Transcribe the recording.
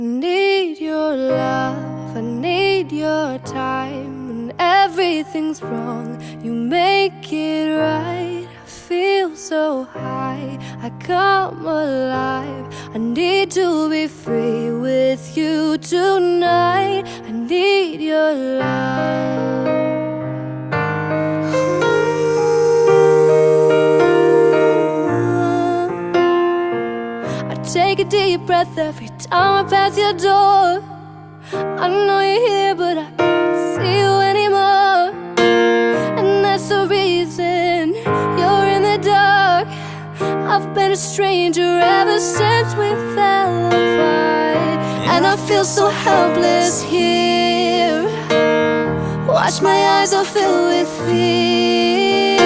I need your love, I need your time. When everything's wrong, you make it right. I feel so high, I come alive. I need to be free with you tonight. I need your love. Take a deep breath every time I pass your door. I know you're here, but I can't see you anymore. And that's the reason you're in the dark. I've been a stranger ever since we fell apart. And I feel so helpless here. Watch, my eyes are filled with fear.